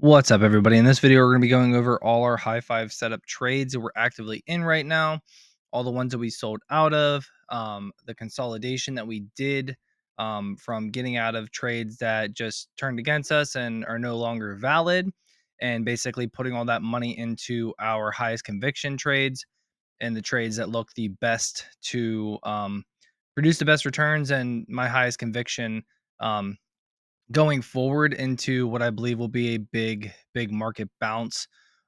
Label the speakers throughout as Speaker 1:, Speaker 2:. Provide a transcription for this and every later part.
Speaker 1: What's up, everybody? In this video, we're going to be going over all our high five setup trades that we're actively in right now, all the ones that we sold out of, the consolidation that we did from getting out of trades that just turned against us and are no longer valid, and basically putting all that money into our highest conviction trades and the trades that look the best to produce the best returns and my highest conviction. Going forward into what I believe will be a big market bounce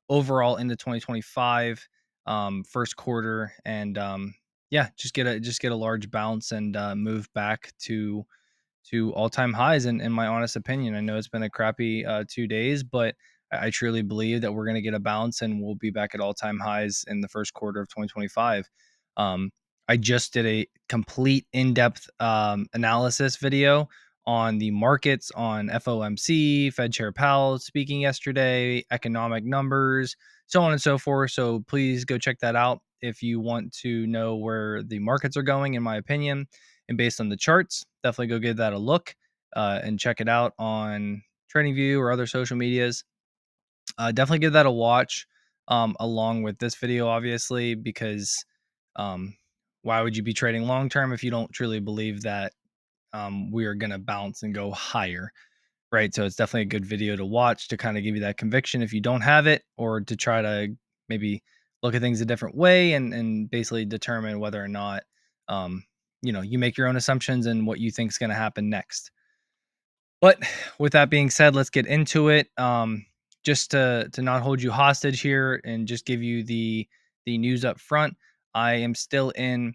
Speaker 1: overall into 2025 first quarter, and yeah, just get a large bounce and move back to all-time highs in my honest opinion. I know it's been a crappy 2 days, but I truly believe that we're going to get a bounce and we'll be back at all-time highs in the first quarter of 2025. um, I just did a complete in-depth analysis video on the markets, on FOMC, Fed Chair Powell speaking yesterday, economic numbers, so on and so forth. So please go check that out if you want to know where the markets are going, in my opinion, and based on the charts. Definitely go give that a look and check it out on TradingView or other social medias. Definitely give that a watch along with this video, obviously, because um, why would you be trading long term if you don't truly believe that we are going to bounce and go higher, right? So it's definitely a good video to watch to kind of give you that conviction if you don't have it, or to try to maybe look at things a different way and basically determine whether or not um, you make your own assumptions and what you think is going to happen next. But with that being said, let's get into it. Just to not hold you hostage here and just give you the news up front. I am still in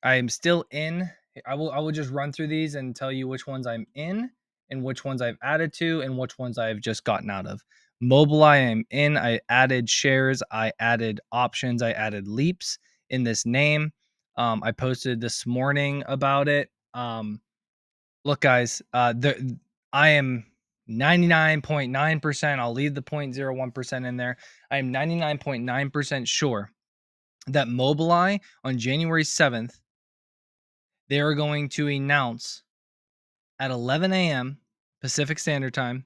Speaker 1: I am still in. I will just run through these and tell you which ones I'm in and which ones I've added to and which ones I've just gotten out of. Mobileye, I'm in. I added shares, I added options, I added leaps in this name. I posted this morning about it. Look, guys, I am 99.9%. I'll leave the 0.01% in there. I am 99.9% sure that Mobileye on January 7th, they are going to announce at 11 a.m. Pacific Standard Time,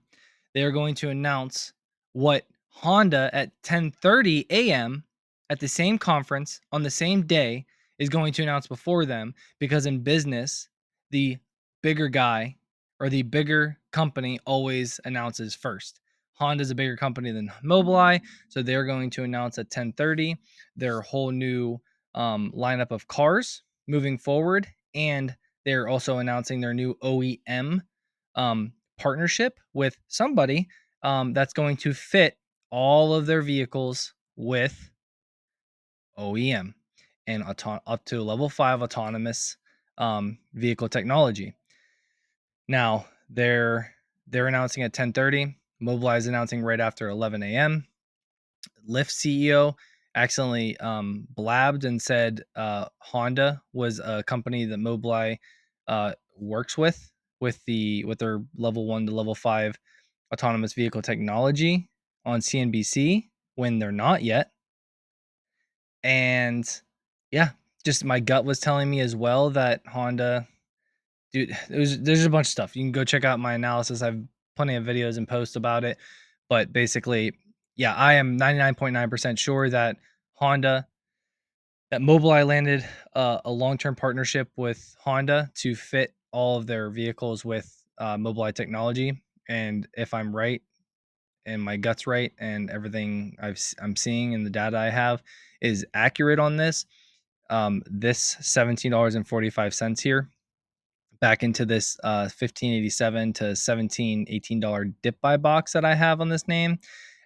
Speaker 1: they are going to announce what Honda at 10:30 a.m. at the same conference on the same day is going to announce before them, because in business, the bigger guy or the bigger company always announces first. Honda's a bigger company than Mobileye, so they're going to announce at 10:30 their whole new lineup of cars moving forward, and they're also announcing their new OEM partnership with somebody that's going to fit all of their vehicles with OEM and up to level 5 autonomous vehicle technology. Now they're announcing at 10:30. Mobileye is announcing right after 11 a.m. Lyft CEO accidentally blabbed and said Honda was a company that Mobileye works with their level 1 to level 5 autonomous vehicle technology on CNBC, when they're not yet. And yeah, just my gut was telling me as well that Honda, dude, there's a bunch of stuff. You can go check out my analysis. I've plenty of videos and posts about it. But basically, yeah, I am 99.9% sure that Honda, that Mobileye landed a long-term partnership with Honda to fit all of their vehicles with Mobileye technology. And if I'm right and my gut's right and everything I'm seeing and the data I have is accurate on this, this $17.45 here back into this 1587 to 17 $18 dip buy box that I have on this name,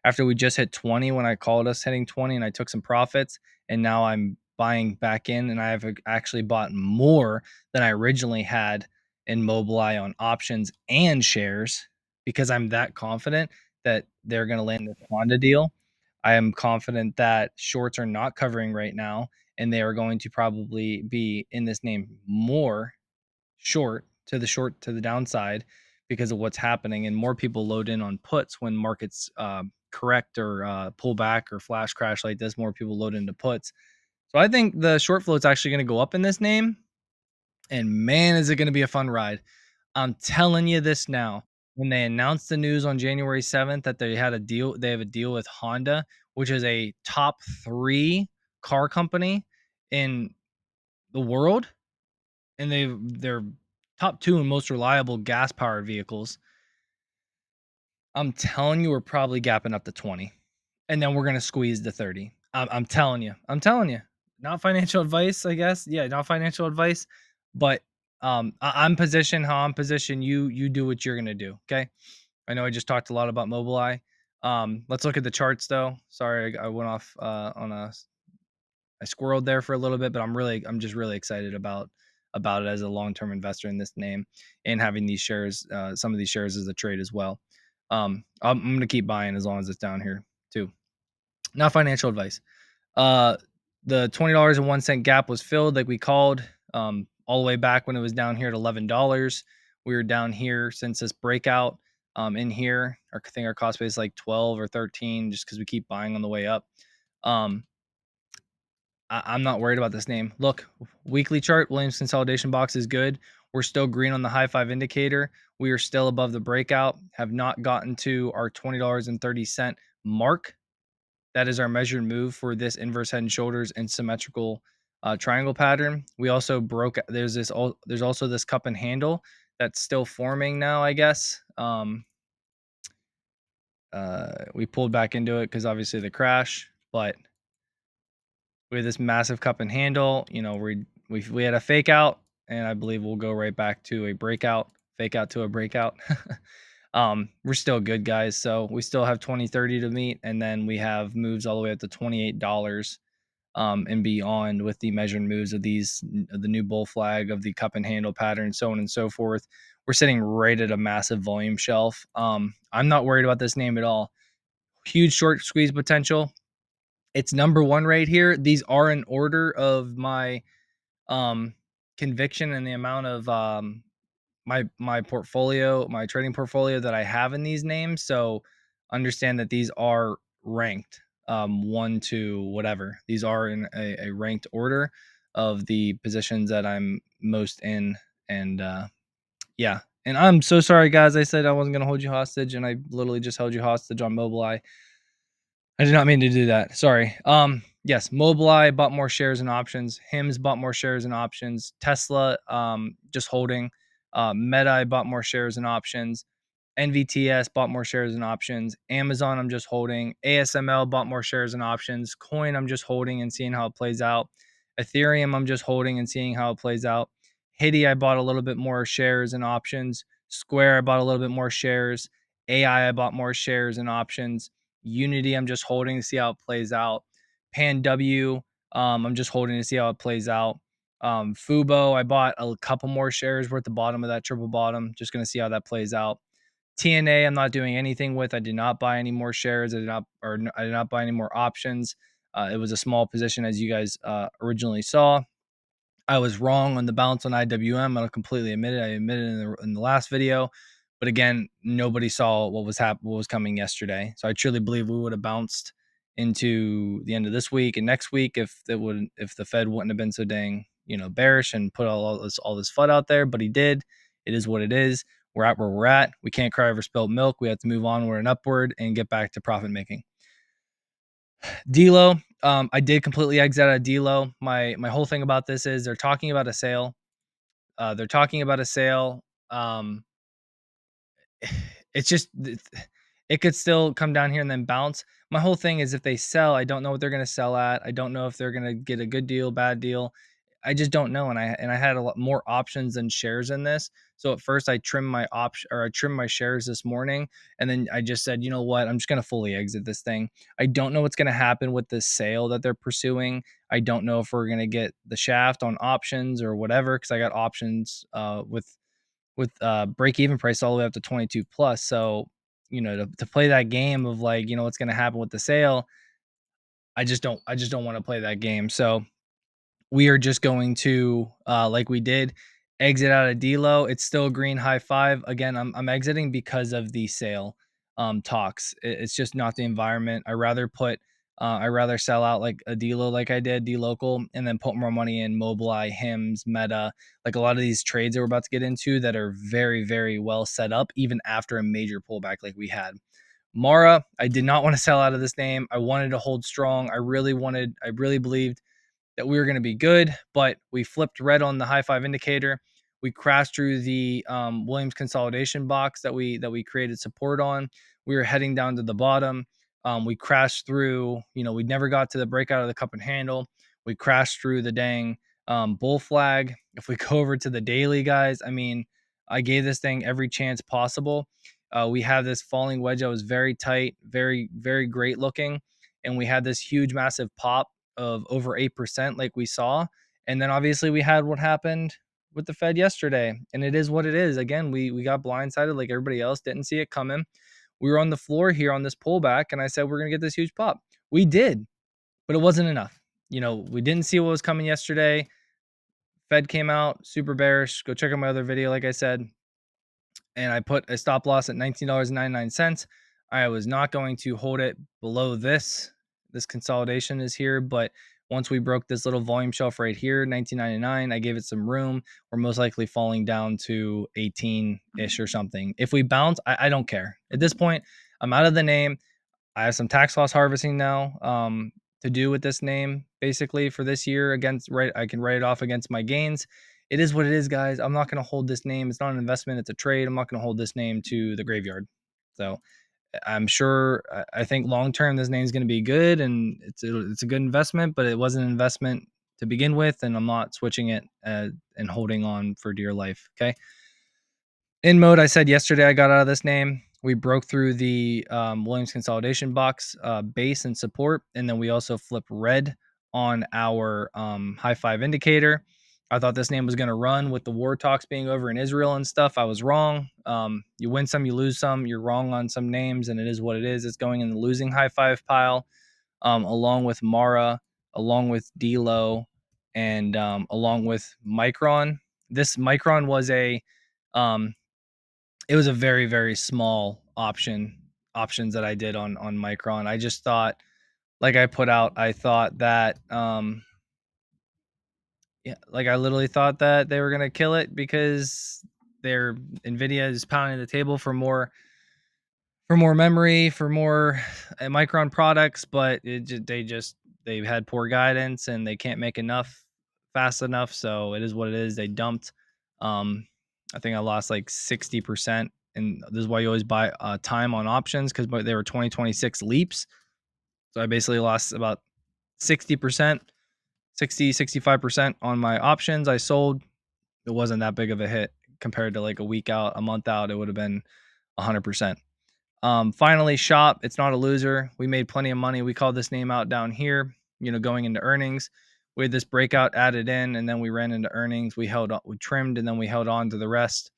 Speaker 1: after we just hit 20 when I called us hitting 20 and I took some profits, and now I'm buying back in, and I have actually bought more than I originally had in Mobileye on options and shares, because I'm that confident that they're going to land this Honda deal. I am confident that shorts are not covering right now, and they are going to probably be in this name more short to the downside because of what's happening, and more people load in on puts when markets correct or pull back or flash crash like this. More people load into puts, so I think the short float's actually going to go up in this name, and man, is it going to be a fun ride. I'm telling you this now. when they announced the news on January 7th that they have a deal with Honda, which is a top 3 car company in the world, and they're top 2 in most reliable gas-powered vehicles. I'm telling you, we're probably gapping up to 20, and then we're gonna squeeze the 30. I'm telling you. I'm telling you. Not financial advice, I guess. Yeah, not financial advice, but, I'm positioned how I'm positioned. You do what you're gonna do, okay? I know I just talked a lot about Mobileye. Let's look at the charts, though. Sorry, I went off, on a I squirreled there for a little bit, but I'm just really excited about it as a long-term investor in this name and having these shares, some of these shares as a trade as well. I'm gonna keep buying as long as it's down here too. Not financial advice. Uh, the $20.01 gap was filled like we called, all the way back when it was down here at $11. We were down here since this breakout, in here. I think our cost base is like 12 or 13 just because we keep buying on the way up. Um, I'm not worried about this name. Look, weekly chart, Williams consolidation box is good. We're still green on the high five indicator. We are still above the breakout, have not gotten to our $20.30 mark. That is our measured move for this inverse head and shoulders and symmetrical triangle pattern. We also broke, there's also this cup and handle that's still forming now, I guess. We pulled back into it because obviously the crash, but we have this massive cup and handle. You know, we had a fake out, and I believe we'll go right back to a breakout, fake out to a breakout. We're still good, guys. So we still have 2030 to meet, and then we have moves all the way up to $28 and beyond with the measured moves of the new bull flag of the cup and handle pattern, so on and so forth. We're sitting right at a massive volume shelf. I'm not worried about this name at all. Huge short squeeze potential. It's number one right here. These are in order of my um conviction and the amount of my portfolio, my trading portfolio that I have in these names. So understand that these are ranked one to whatever. These are in a ranked order of the positions that I'm most in. And yeah. And I'm so sorry, guys. I said I wasn't gonna hold you hostage, and I literally just held you hostage on Mobileye. I did not mean to do that. Sorry. Yes, Mobileye bought more shares and options. Hims bought more shares and options. Tesla, just holding. Meta, I bought more shares and options. NVTS bought more shares and options. Amazon, I'm just holding. ASML bought more shares and options. Coin, I'm just holding and seeing how it plays out. Ethereum, I'm just holding and seeing how it plays out. Hidi, I bought a little bit more shares and options. Square, I bought a little bit more shares. AI, I bought more shares and options. Unity, I'm just holding to see how it plays out. Pan W, I'm just holding to see how it plays out. Fubo, I bought a couple more shares. We're at the bottom of that triple bottom. Just going to see how that plays out. TNA, I'm not doing anything with. I did not buy any more shares. I did not buy any more options. It was a small position, as you guys originally saw. I was wrong on the bounce on IWM. I'll completely admit it. I admitted in the last video, but again, nobody saw what was coming yesterday. So I truly believe we would have bounced into the end of this week and next week if the Fed wouldn't have been so dang bearish and put all this FUD out there. But he did. It is what it is. We're at where we're at. We can't cry over spilled milk. We have to move onward and upward and get back to profit making. Delo, I did completely exit out of Delo. My whole thing about this is they're talking about a sale. They're talking about a sale. Um, it's just it could still come down here and then bounce. My whole thing is if they sell, I don't know what they're going to sell at. I don't know if they're going to get a good deal, bad deal. I just don't know. And I had a lot more options than shares in this. So at first I trimmed my option or I trimmed my shares this morning, and then I just said, you know what, I'm just going to fully exit this thing. I don't know what's going to happen with this sale that they're pursuing. I don't know if we're going to get the shaft on options or whatever, because I got options with break even price all the way up to 22 plus. So, to play that game of like, what's going to happen with the sale, I just don't want to play that game. So we are just going to, like we did, exit out of Delo. It's still green high five. Again, I'm exiting because of the sale talks. It's just not the environment. I rather put I rather sell out like a D-Lo like I did, D-Local, and then put more money in Mobileye, Hims, Meta, like a lot of these trades that we're about to get into that are very, very well set up, even after a major pullback like we had. Mara, I did not want to sell out of this name. I wanted to hold strong. I really believed that we were going to be good, but we flipped red on the high five indicator. We crashed through the Williams consolidation box that we created support on. We were heading down to the bottom. We crashed through. We never got to the breakout of the cup and handle. We crashed through the dang bull flag. If we go over to the daily, guys, I mean, I gave this thing every chance possible. We have this falling wedge that was very tight, very, very great looking, and we had this huge, massive pop of over 8% like we saw. And then obviously we had what happened with the Fed yesterday. And it is what it is. Again, we got blindsided like everybody else, didn't see it coming. We were on the floor here on this pullback, and I said we're going to get this huge pop. We did, but it wasn't enough. We didn't see what was coming yesterday. Fed came out super bearish. Go check out my other video, like I said, and I put a stop loss at $19.99. I was not going to hold it below this. This consolidation is here, but once we broke this little volume shelf right here, 19.99, I gave it some room. We're most likely falling down to 18-ish or something. If we bounce, I don't care. At this point, I'm out of the name. I have some tax loss harvesting now to do with this name, basically for this year. I can write it off against my gains. It is what it is, guys. I'm not going to hold this name. It's not an investment. It's a trade. I'm not going to hold this name to the graveyard. So I'm sure. I think long term this name is going to be good, and it's a good investment. But it wasn't an investment to begin with, and I'm not switching it and holding on for dear life. Okay. In mode, I said yesterday I got out of this name. We broke through the Williams consolidation box base and support, and then we also flipped red on our high five indicator. I thought this name was going to run with the war talks being over in Israel and stuff. I was wrong. You win some, you lose some. You're wrong on some names, and it is what it is. It's going in the losing high five pile, along with Mara, along with D-Lo, and along with Micron. This Micron was um, it was a very, very small options that I did on Micron. I just thought, like I put out, I thought that yeah, like I literally thought that they were gonna kill it because their Nvidia is pounding the table for more memory, for more Micron products, but they've had poor guidance and they can't make enough fast enough. So it is what it is. They dumped. Um, I think I lost like 60%, and this is why you always buy time on options because they were 2026 leaps. So I basically lost about 60%, 65% on my options. I sold. It wasn't that big of a hit compared to like a week out, a month out. It would have been 100%. Finally, Shop. It's not a loser. We made plenty of money. We called this name out down here, going into earnings. We had this breakout added in, and then we ran into earnings. We trimmed, and then we held on to the rest,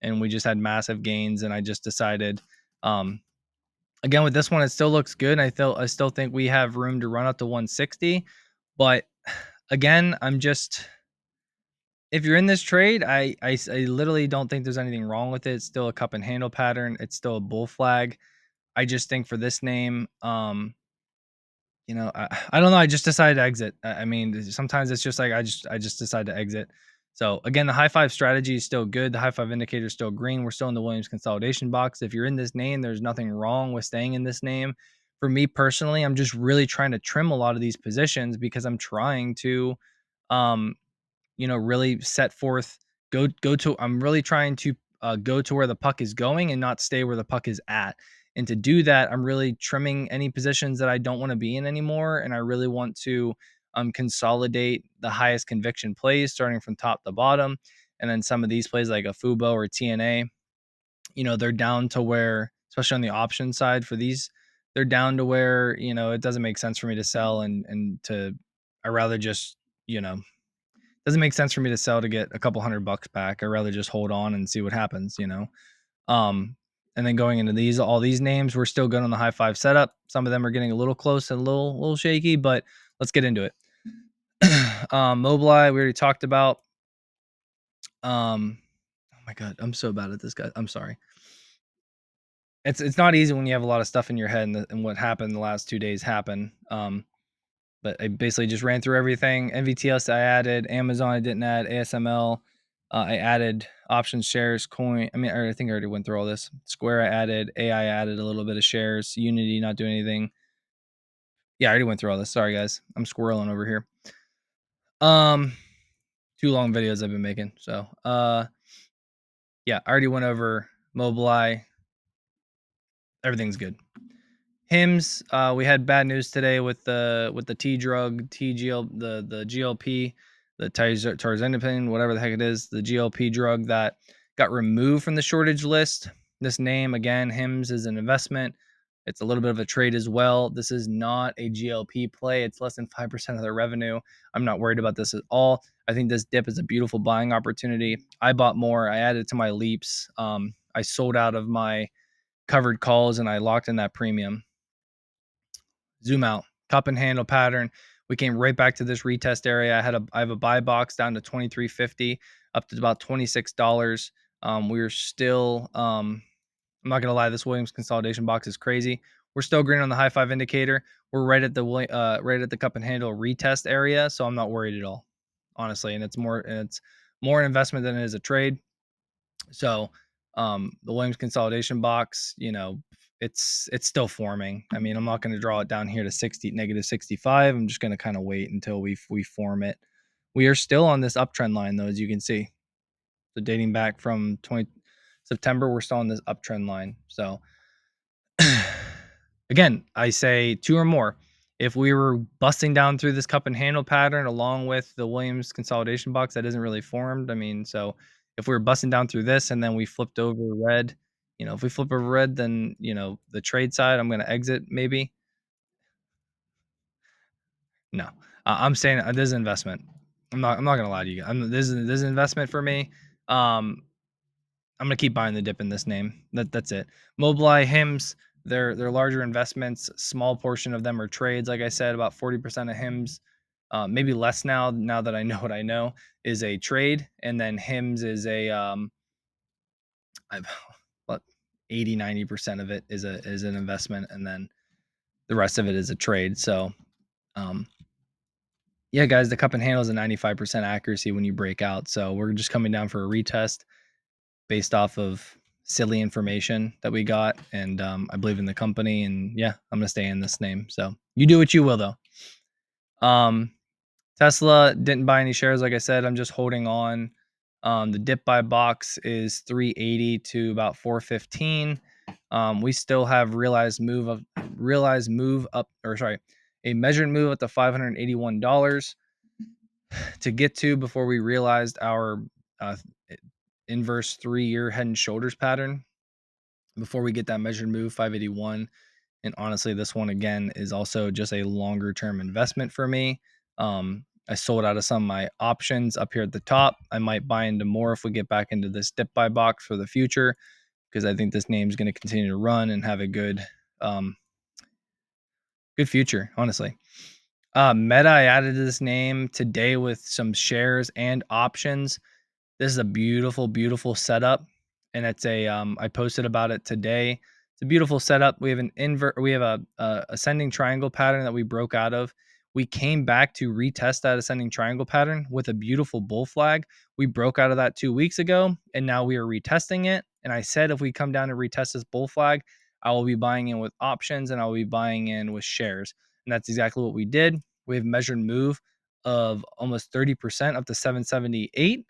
Speaker 1: and we just had massive gains. And I just decided, again, with this one, it still looks good. I still think we have room to run up to 160, but again, if you're in this trade, I literally don't think there's anything wrong with it. It's still a cup and handle pattern. It's still a bull flag. I just think for this name, I don't know. I just decided to exit. I mean, sometimes it's just like I just decide to exit. So again, the high five strategy is still good. The high five indicator is still green. We're still in the Williams consolidation box. If you're in this name, there's nothing wrong with staying in this name. For me personally, I'm just really trying to trim a lot of these positions because I'm trying to, um, really set forth, go to, I'm really trying to go to where the puck is going and not stay where the puck is at. And to do that, I'm really trimming any positions that I don't want to be in anymore. And I really want to consolidate the highest conviction plays starting from top to bottom. And then some of these plays like a Fubo or TNA, they're down to where, especially on the option side for these, they're down to where, it doesn't make sense for me to sell I rather just, doesn't make sense for me to sell to get a couple $100 back. I'd rather just hold on and see what happens. Um, and then going into all these names, we're still good on the high five setup. Some of them are getting a little close and a little shaky, but let's get into it. Mobileye, we already talked about. Oh my God, I'm so bad at this, guy. I'm sorry. it's not easy when you have a lot of stuff in your head, and what happened the last 2 days happened. But I basically just ran through everything. NVTS I added, Amazon I didn't add, ASML I added, options, shares, coin. I mean, I think I already went through all this. Square I added, AI added a little bit of shares, Unity not doing anything. Yeah, I already went through all this. Sorry guys, I'm squirreling over here. Um, 2 long videos I've been making. So, yeah, I already went over Mobileye. Everything's good. Hims, we had bad news today with the T drug, TGL, the GLP, the tirzepatide, whatever the heck it is, the GLP drug that got removed from the shortage list. This name again, Hims is an investment. It's a little bit of a trade as well. This is not a GLP play. It's less than 5% of their revenue. I'm not worried about this at all. I think this dip is a beautiful buying opportunity. I bought more. I added to my leaps. I sold out of my covered calls and I locked in that premium. Zoom out, cup and handle pattern. We came right back to this retest area. I have a buy box down to 23.50 up to about $26. We're still I'm not gonna lie, this Williams consolidation box is crazy. We're still green on the high five indicator. We're right at the cup and handle retest area, so I'm not worried at all, honestly. And it's more an investment than it is a trade. So the Williams consolidation box, it's still forming. I mean, I'm not going to draw it down here to -65. I'm just going to kind of wait until we form it. We are still on this uptrend line though, as you can see. So dating back from 20 September, we're still on this uptrend line. So again, I say 2 or more. If we were busting down through this cup and handle pattern along with the Williams consolidation box that isn't really formed, I mean, so if we were busting down through this and then we flipped over red, if we flip over red, then, the trade side, I'm going to exit maybe. No, I'm saying this is an investment. I'm not going to lie to you. This is an investment for me. Um, I'm gonna keep buying the dip in this name. That's it. Mobileye, Hims, they're larger investments. Small portion of them are trades. Like I said, about 40% of Hims, maybe less now. Now that I know what I know, is a trade, and then Hims is I've what 80-90% of it is an investment, and then the rest of it is a trade. So, um, yeah, guys, the cup and handle is a 95% accuracy when you break out. So we're just coming down for a retest based off of silly information that we got. And I believe in the company. And yeah, I'm going to stay in this name. So you do what you will, though. Tesla didn't buy any shares. Like I said, I'm just holding on. The dip buy box is 380 to about 415. We still have realized move up, or sorry, a measured move up to $581 to get to before we realized our uh, inverse 3-year head and shoulders pattern before we get that measured move 581. And honestly, this one again is also just a longer term investment for me. I sold out of some of my options up here at the top. I might buy into more if we get back into this dip buy box for the future, because I think this name is going to continue to run and have a good future, honestly. Meta, I added this name today with some shares and options. This is a beautiful, beautiful setup, and it's I posted about it today. It's a beautiful setup. We have we have a ascending triangle pattern that we broke out of. We came back to retest that ascending triangle pattern with a beautiful bull flag. We broke out of that 2 weeks ago, and now we are retesting it. And I said if we come down and retest this bull flag, I will be buying in with options and I will be buying in with shares. And that's exactly what we did. We have measured move of almost 30% up to 778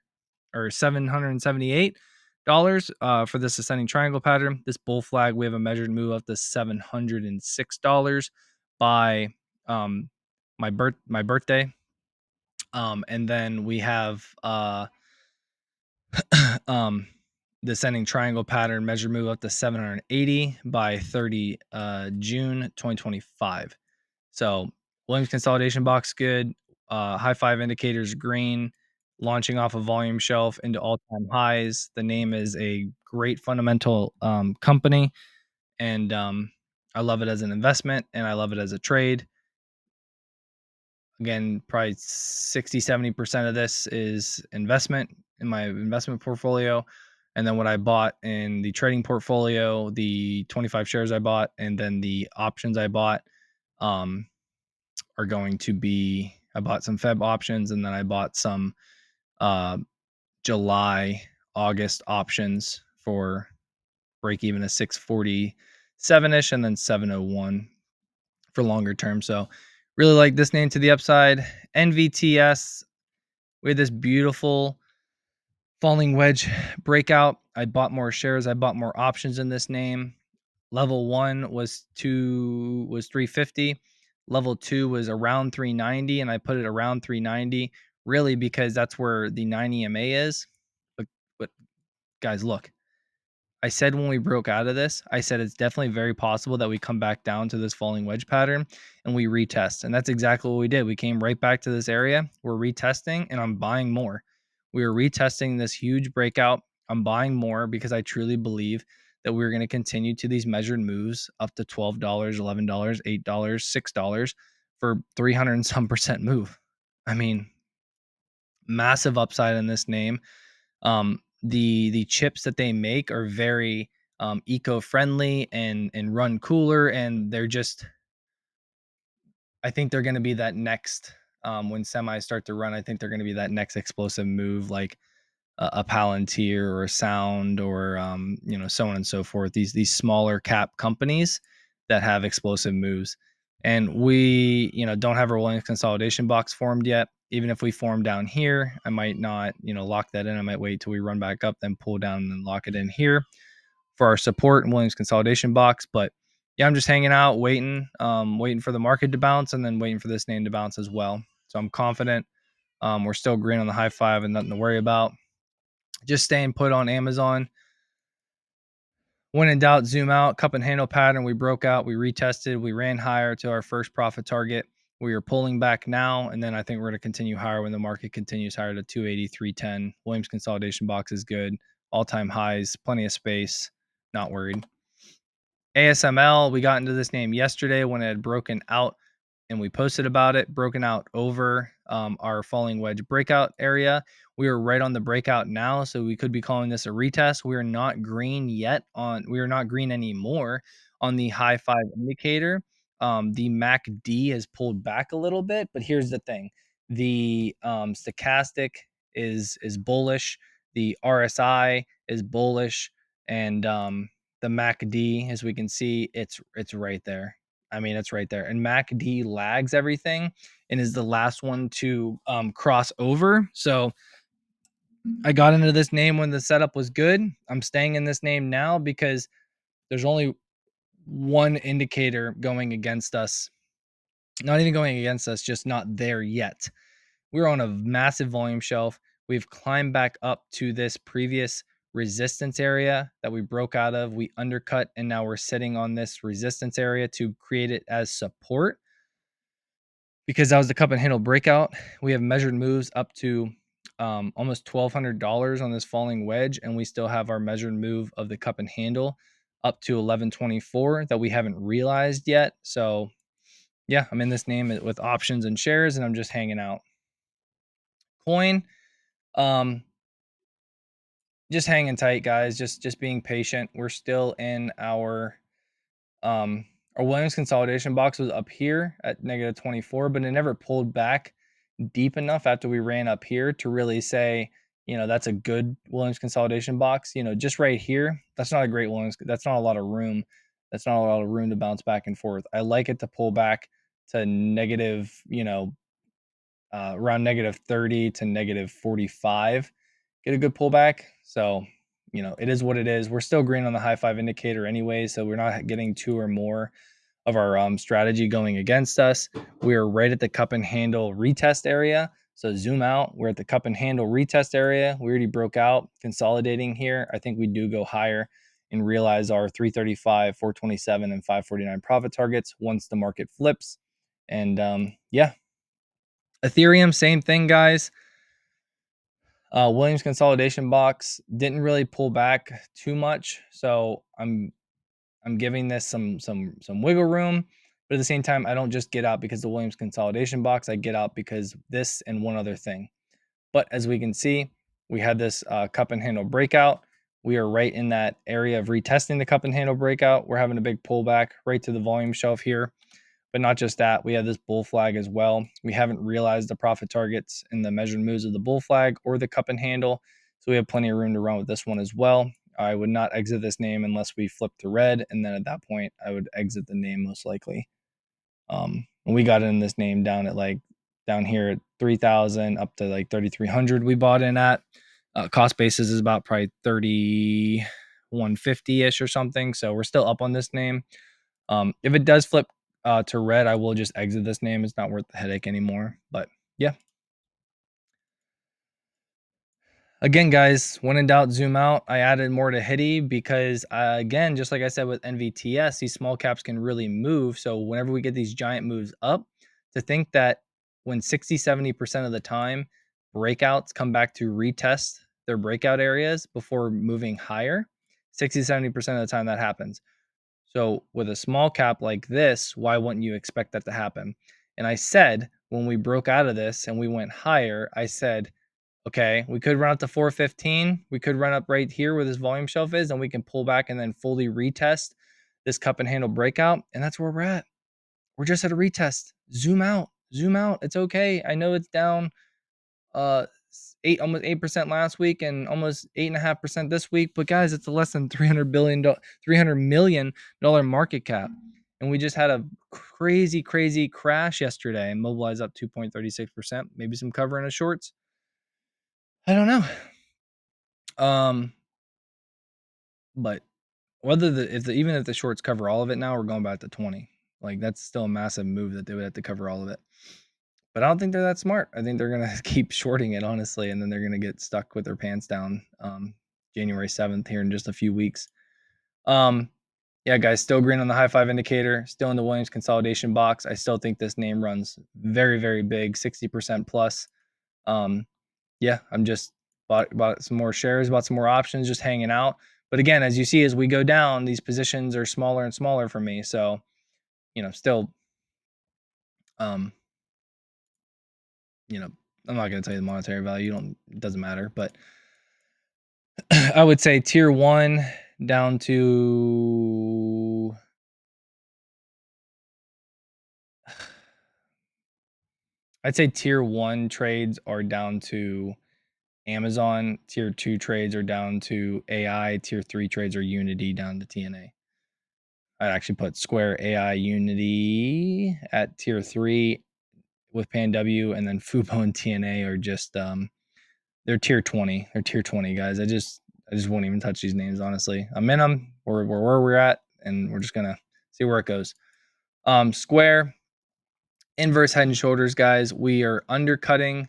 Speaker 1: or $778 for this ascending triangle pattern. This bull flag, we have a measured move up to $706 by my birthday. And then we have um the ascending triangle pattern measured move up to 780 by 30 June 2025. So Williams consolidation box good. High five indicators green, launching off a volume shelf into all-time highs. The name is a great fundamental company, and I love it as an investment and I love it as a trade. Again, probably 60-70% of this is investment in my investment portfolio. And then what I bought in the trading portfolio, the 25 shares I bought, and then the options I bought um, are going to be, I bought some Feb options, and then I bought some uh, July, August options for break even at 647-ish and then 701 for longer term. So really like this name to the upside. NVTS, we had this beautiful falling wedge breakout. I bought more shares. I bought more options in this name. Level 1 was 350. Level 2 was around 390, and I put it around 390 really because that's where the 9 EMA is. But guys, look, I said when we broke out of this, I said it's definitely very possible that we come back down to this falling wedge pattern and we retest. And that's exactly what we did. We came right back to this area. We're retesting and I'm buying more. We were retesting this huge breakout. I'm buying more because I truly believe that we're going to continue to these measured moves up to $12, $11, $8, $6 for 300 and some percent move. I mean, massive upside in this name. The chips that they make are very eco-friendly and run cooler, and they're just, I think they're going to be that next when semis start to run. I think they're going to be that next explosive move, like a Palantir or a Sound or so on and so forth. These smaller cap companies that have explosive moves, and we don't have our Williams consolidation box formed yet. Even if we form down here, I might not lock that in. I might wait till we run back up, then pull down and lock it in here for our support and Williams consolidation box. But yeah, I'm just hanging out, waiting for the market to bounce, and then waiting for this name to bounce as well. So I'm confident. We're still green on the high five and nothing to worry about. Just staying put on Amazon. When in doubt, zoom out. Cup and handle pattern. We broke out. We retested. We ran higher to our first profit target. We are pulling back now, and then I think we're going to continue higher when the market continues higher to 280, 310. Williams consolidation box is good. All-time highs, plenty of space. Not worried. ASML, we got into this name yesterday when it had broken out and we posted about it, broken out over our falling wedge breakout area. We are right on the breakout now, so we could be calling this a retest. We are not green yet we are not green anymore on the high five indicator. The MACD has pulled back a little bit, but here's the thing. The stochastic is bullish, the RSI is bullish, and the MACD, as we can see, it's right there. I mean, it's right there. And MACD lags everything and is the last one to cross over. So I got into this name when the setup was good. I'm staying in this name now because there's only one indicator going against us. Not even going against us, just not there yet. We're on a massive volume shelf. We've climbed back up to this previous resistance area that we broke out of. We undercut, and now we're sitting on this resistance area to create it as support because that was the cup and handle breakout. We have measured moves up to almost $1,200 on this falling wedge, and we still have our measured move of the cup and handle up to 1124 that we haven't realized yet. So yeah, I'm in this name with options and shares, and I'm just hanging out. Coin, um, just hanging tight, guys. Just being patient. We're still in our Williams consolidation box was up here at negative 24, but it never pulled back deep enough after we ran up here to really say, that's a good Williams consolidation box. Just right here, that's not a great Williams. That's not a lot of room. That's not a lot of room to bounce back and forth. I like it to pull back to negative, around negative 30 to negative 45, get a good pullback. So, it is what it is. We're still green on the high five indicator anyway, so we're not getting two or more of our strategy going against us. We are right at the cup and handle retest area. So zoom out. We're at the cup and handle retest area. We already broke out, consolidating here. I think we do go higher and realize our 335, 427, and 549 profit targets once the market flips. And yeah, Ethereum, same thing, guys. Williams consolidation box didn't really pull back too much, so I'm giving this some wiggle room. But at the same time, I don't just get out because the Williams consolidation box. I get out because this and one other thing. But as we can see, we had this cup and handle breakout. We are right in that area of retesting the cup and handle breakout. We're having a big pullback right to the volume shelf here. But not just that, we have this bull flag as well. We haven't realized the profit targets in the measured moves of the bull flag or the cup and handle. So we have plenty of room to run with this one as well. I would not exit this name unless we flip to red. And then at that point, I would exit the name most likely. And we got in this name down at down here at 3,000 up to like 3,300 we bought in at. Cost basis is about probably 3,150-ish or something. So we're still up on this name. If it does flip to red, I will just exit this name. It's not worth the headache anymore. But yeah. Again, guys, when in doubt, zoom out. I added more to HIDI because, again, just like I said with NVTS, these small caps can really move. So whenever we get these giant moves up, to think that when 60-70% of the time breakouts come back to retest their breakout areas before moving higher, 60-70% of the time that happens. So with a small cap like this, why wouldn't you expect that to happen? And I said, when we broke out of this and we went higher, I said, okay, we could run up to 415. We could run up right here where this volume shelf is, and we can pull back and then fully retest this cup and handle breakout. And that's where we're at. We're just at a retest. Zoom out. Zoom out. It's okay. I know it's down almost 8% last week and almost 8.5% this week. But guys, it's a less than $300 million market cap. And we just had a crazy, crazy crash yesterday. Mobilize up 2.36%. Maybe some cover in the shorts. I don't know. But even if the shorts cover all of it now, we're going back to 20. Like that's still a massive move that they would have to cover all of it. But I don't think they're that smart. I think they're gonna keep shorting it, honestly, and then they're gonna get stuck with their pants down January 7th here in just a few weeks. Yeah, guys, still green on the high five indicator, still in the Williams consolidation box. I still think this name runs very, very big, 60% plus. Yeah, I'm just bought some more shares, bought some more options, just hanging out. But again, as you see, as we go down, these positions are smaller and smaller for me. So, still, I'm not going to tell you the monetary value. It doesn't matter. But I would say tier 1 down to I'd say tier 1 trades are down to Amazon, tier 2 trades are down to AI, tier 3 trades are Unity down to TNA. I'd actually put Square, AI, Unity at tier 3 with PanW, and then Fubo and TNA are just they're tier 20. They're tier 20 guys. I just won't even touch these names, honestly. I'm in them. We're where we're at, and we're just gonna see where it goes. Square, inverse head and shoulders, guys. We are undercutting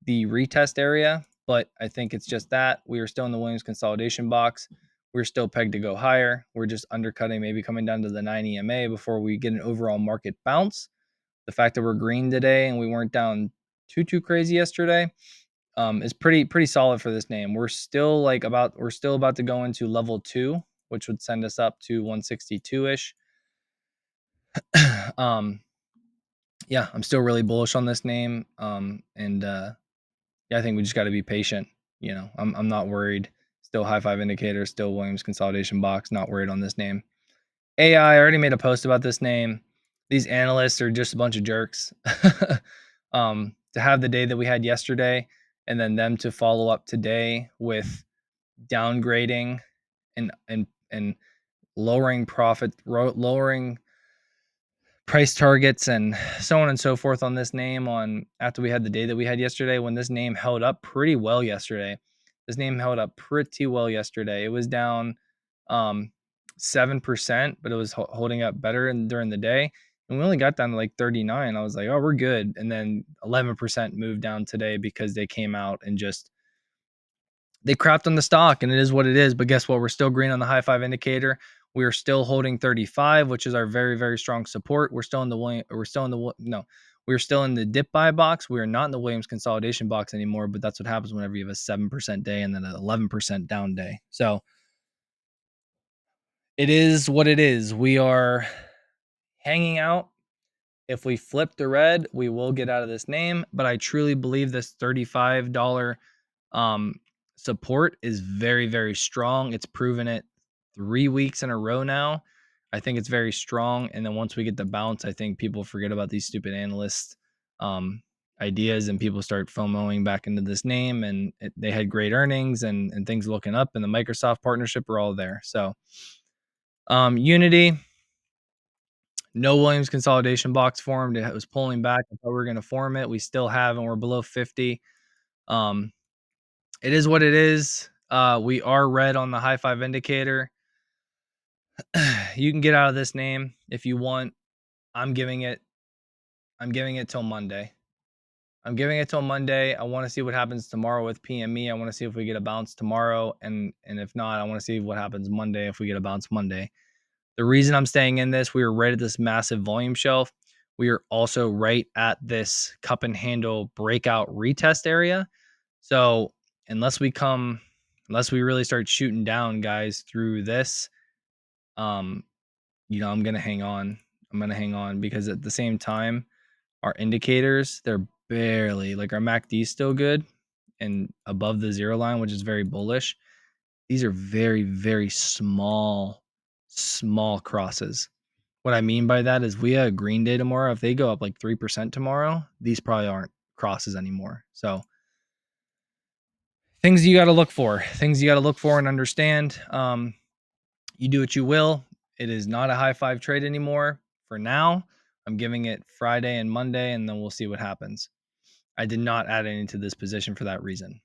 Speaker 1: the retest area, but I think it's just that. We are still in the Williams consolidation box. We're still pegged to go higher. We're just undercutting, maybe coming down to the 9 EMA before we get an overall market bounce. The fact that we're green today and we weren't down too crazy yesterday is pretty solid for this name. We're still about to go into level 2, which would send us up to 162-ish. Yeah, I'm still really bullish on this name. Yeah, I think we just got to be patient. I'm not worried. Still high five indicator, still Williams consolidation box, not worried on this name. AI, I already made a post about this name. These analysts are just a bunch of jerks. To have the day that we had yesterday and then them to follow up today with downgrading and lowering price targets and so on and so forth on this name after we had the day that we had yesterday, when this name held up pretty well yesterday. This name held up pretty well yesterday. It was down 7%, but it was holding up better during the day. And we only got down to like 39. I was like, oh, we're good. And then 11% moved down today because they came out and they crapped on the stock, and it is what it is. But guess what? We're still green on the high five indicator. We are still holding 35, which is our very, very strong support. We're still in the dip buy box. We are not in the Williams consolidation box anymore, but that's what happens whenever you have a 7% day and then an 11% down day. So it is what it is. We are hanging out. If we flip to red, we will get out of this name, but I truly believe this $35 support is very, very strong. It's proven it 3 weeks in a row now. I think it's very strong, and then once we get the bounce, I think people forget about these stupid analyst um, ideas, and people start FOMOing back into this name, and they had great earnings and things looking up, and the Microsoft partnership are all there. So, Unity, no Williams consolidation box formed. It was pulling back. I thought we were going to form it. We still haven't. We're below 50. It is what it is. We are red on the high five indicator. You can get out of this name if you want. I'm giving it till Monday. I'm giving it till Monday. I want to see what happens tomorrow with PME. I want to see if we get a bounce tomorrow, and if not, I want to see what happens Monday if we get a bounce Monday. The reason I'm staying in this, we were right at this massive volume shelf. We are also right at this cup and handle breakout retest area. So unless we really start shooting down, guys, through this, I'm gonna hang on. Because at the same time, our indicators, they're barely, like, our MACD is still good and above the zero line, which is very bullish. These are very, very small crosses. What I mean by that is we have a green day tomorrow. If they go up like 3% tomorrow, these probably aren't crosses anymore. So things you got to look for and understand. You do what you will. It is not a high five trade anymore for now. I'm giving it Friday and Monday, and then we'll see what happens. I did not add any to this position for that reason.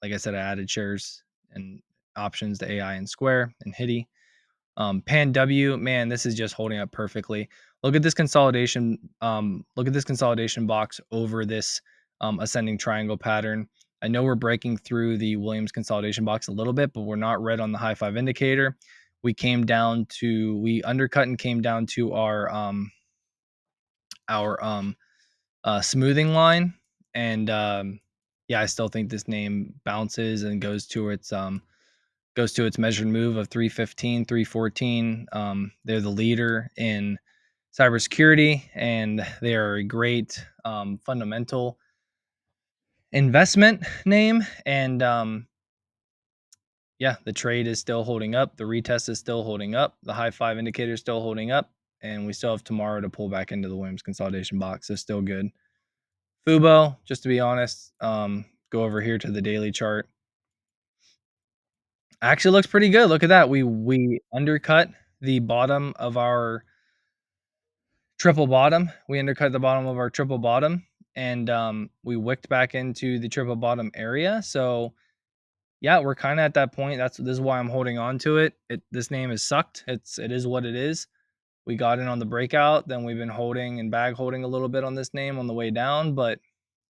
Speaker 1: Like I said, I added shares and options to AI and Square and Hitty. Pan W, man, this is just holding up perfectly. Look at this consolidation. Look at this consolidation box over this ascending triangle pattern. I know we're breaking through the Williams consolidation box a little bit, but we're not red on the high five indicator. We undercut and came down to our smoothing line, and I still think this name bounces and goes to its measured move of 315, 314. They're the leader in cybersecurity, and they are a great fundamental investment name. And the trade is still holding up. The retest is still holding up. The high five indicator is still holding up. And we still have tomorrow to pull back into the Williams consolidation box. So still good. Fubo, just to be honest, go over here to the daily chart. Actually looks pretty good. Look at that. We undercut the bottom of our triple bottom. We undercut the bottom of our triple bottom, and we wicked back into the triple bottom area. So yeah, we're kind of at that point. This is why I'm holding on to it. This name has sucked. It is what it is. We got in on the breakout, then we've been holding and bag holding a little bit on this name on the way down, but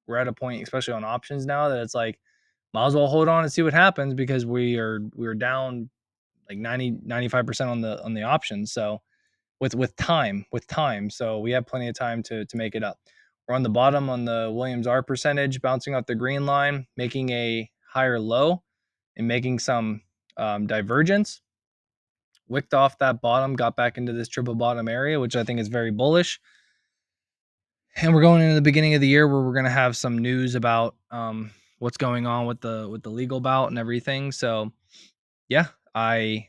Speaker 1: we're at a point, especially on options now, that it's like might as well hold on and see what happens, because we're down like 95% on the options. So with time. So we have plenty of time to make it up. We're on the bottom on the Williams R percentage, bouncing off the green line, making a higher low and making some divergence. Wicked off that bottom, got back into this triple bottom area, which I think is very bullish. And we're going into the beginning of the year where we're going to have some news about what's going on with the legal bout and everything. So yeah, I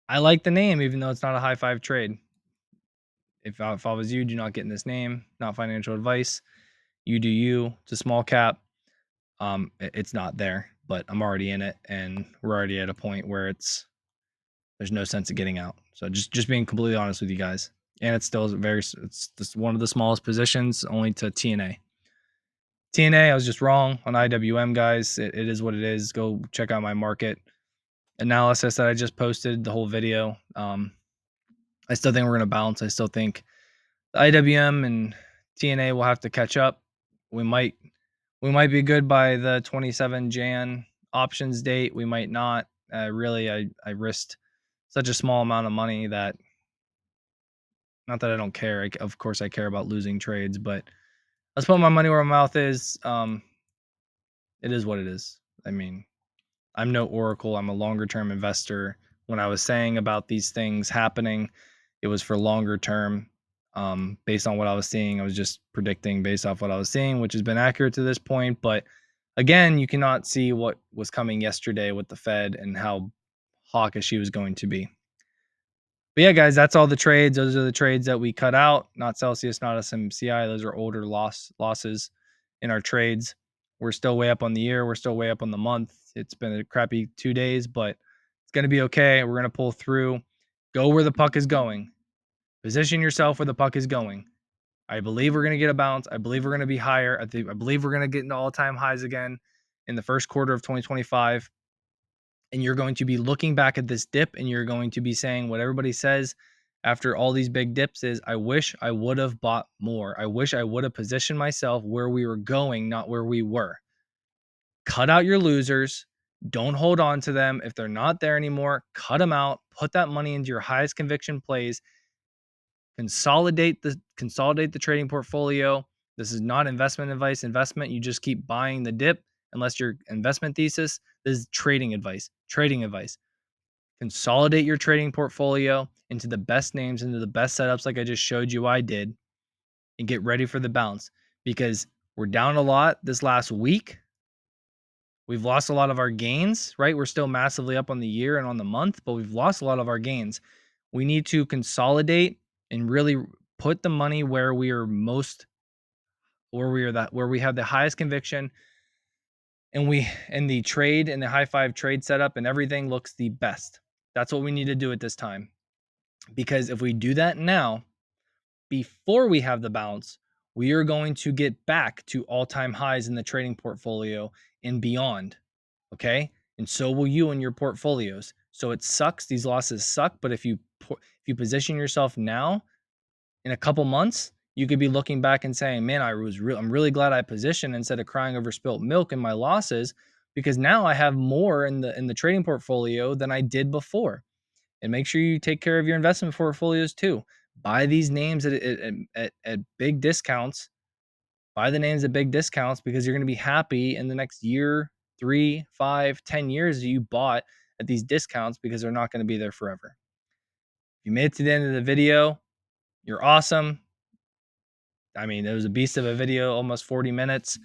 Speaker 1: like the name, even though it's not a high five trade. If I was you, do not get in this name. Not financial advice. You do you. It's a small cap. It's not there, but I'm already in it, and we're already at a point where there's no sense of getting out. So just being completely honest with you guys. And it's still it's just one of the smallest positions, only to TNA. TNA, I was just wrong on IWM, guys. It is what it is. Go check out my market analysis that I just posted, the whole video. I still think we're gonna bounce. I still think the IWM and TNA will have to catch up. We might be good by the 27 Jan options date. We might not. Really, I risked such a small amount of money that, not that I don't care. Of course, I care about losing trades, but let's put my money where my mouth is. It is what it is. I mean, I'm no oracle. I'm a longer term investor. When I was saying about these things happening, it was for longer term. Based on what I was seeing, I was just predicting based off what I was seeing, which has been accurate to this point. But Again, you cannot see what was coming yesterday with the Fed and how hawkish she was going to be. But yeah, guys, that's all the trades. Those are the trades that we cut out. Not Celsius, not SMCI. Those are older losses in our trades. We're still way up on the year. We're still way up on the month. It's been a crappy 2 days, but it's going to be okay. We're going to pull through. Go where the puck is going. Position yourself where the puck is going. I believe we're going to get a bounce. I believe we're going to be higher. I believe we're going to get into all-time highs again in the first quarter of 2025. And you're going to be looking back at this dip and you're going to be saying what everybody says after all these big dips is, I wish I would have bought more. I wish I would have positioned myself where we were going, not where we were. Cut out your losers. Don't hold on to them. If they're not there anymore, cut them out. Put that money into your highest conviction plays. Consolidate the trading portfolio. This is not investment advice. You just keep buying the dip unless your investment thesis. This is trading advice. Consolidate your trading portfolio into the best names, into the best setups like I just showed you I did, and get ready for the bounce, because we're down a lot this last week. We've lost a lot of our gains, right? We're still massively up on the year and on the month, but we've lost a lot of our gains. We need to consolidate and really put the money where we are most, where we have the highest conviction, and the trade and the high five trade setup and everything looks the best. That's what we need to do at this time. Because if we do that now, before we have the bounce, we are going to get back to all-time highs in the trading portfolio and beyond. Okay? And so will you in your portfolios. So it sucks. These losses suck. But if you position yourself now, in a couple months, you could be looking back and saying, man, I'm really glad I positioned instead of crying over spilt milk in my losses, because now I have more in the trading portfolio than I did before. And make sure you take care of your investment portfolios too. Buy these names at big discounts. Buy the names at big discounts, because you're going to be happy in the next year, 3, 5, 10 years that you bought at these discounts, because they're not going to be there forever. If you made it to the end of the video, you're awesome. I mean, it was a beast of a video, almost 40 minutes.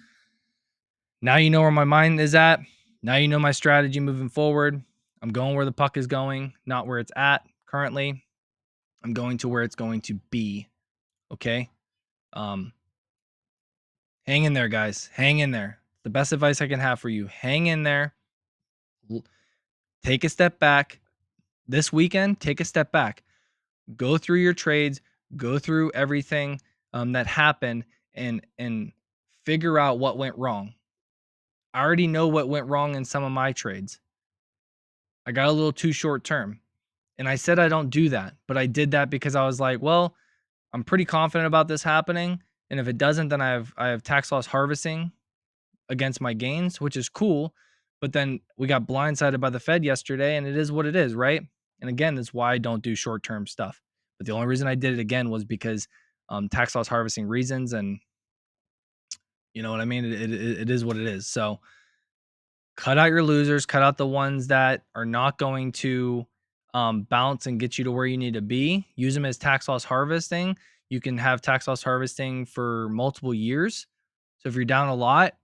Speaker 1: Now you know where my mind is at. Now you know my strategy moving forward. I'm going where the puck is going, not where it's at currently. I'm going to where it's going to be. Okay? Hang in there, guys. Hang in there. The best advice I can have for you. Hang in there. Take a step back. This weekend, take a step back. Go through your trades. Go through everything that happened, and figure out what went wrong. I already know what went wrong in some of my trades. I got a little too short term. And I said I don't do that, but I did that because I was like, well, I'm pretty confident about this happening. And if it doesn't, then I have tax loss harvesting against my gains, which is cool. But then we got blindsided by the Fed yesterday, and it is what it is, right? And again, that's why I don't do short term stuff. But the only reason I did it again was because tax loss harvesting reasons, and you know what I mean? It is what it is. So cut out your losers, cut out the ones that are not going to bounce and get you to where you need to be. Use them as tax loss harvesting. You can have tax loss harvesting for multiple years. So if you're down a lot,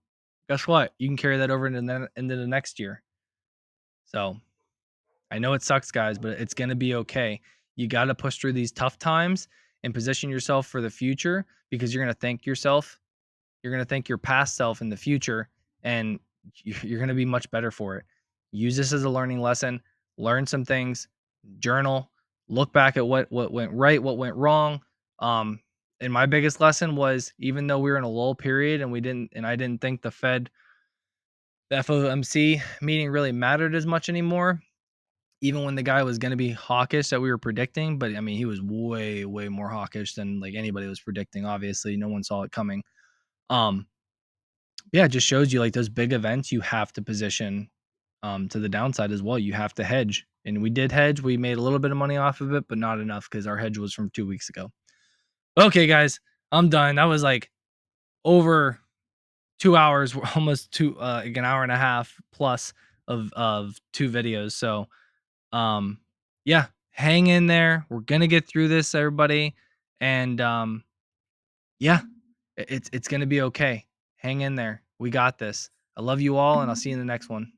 Speaker 1: guess what? You can carry that over into the next year. So I know it sucks, guys, but it's going to be okay. You got to push through these tough times and position yourself for the future, because you're going to thank yourself. You're going to thank your past self in the future, and you're going to be much better for it. Use this as a learning lesson. Learn some things. Journal. Look back at what went right, what went wrong. And my biggest lesson was, even though we were in a lull period and I didn't think the FOMC meeting really mattered as much anymore, even when the guy was going to be hawkish that we were predicting. But I mean, he was way, way more hawkish than like anybody was predicting. Obviously, no one saw it coming. Yeah, it just shows you, like, those big events, you have to position to the downside as well. You have to hedge. And we did hedge. We made a little bit of money off of it, but not enough, because our hedge was from 2 weeks ago. Okay, guys, I'm done. That was like over 2 hours, almost like an hour and a half plus of 2 videos. So yeah, hang in there. We're gonna get through this, everybody. And yeah, it's gonna be okay. Hang in there. We got this. I love you all, and I'll see you in the next one.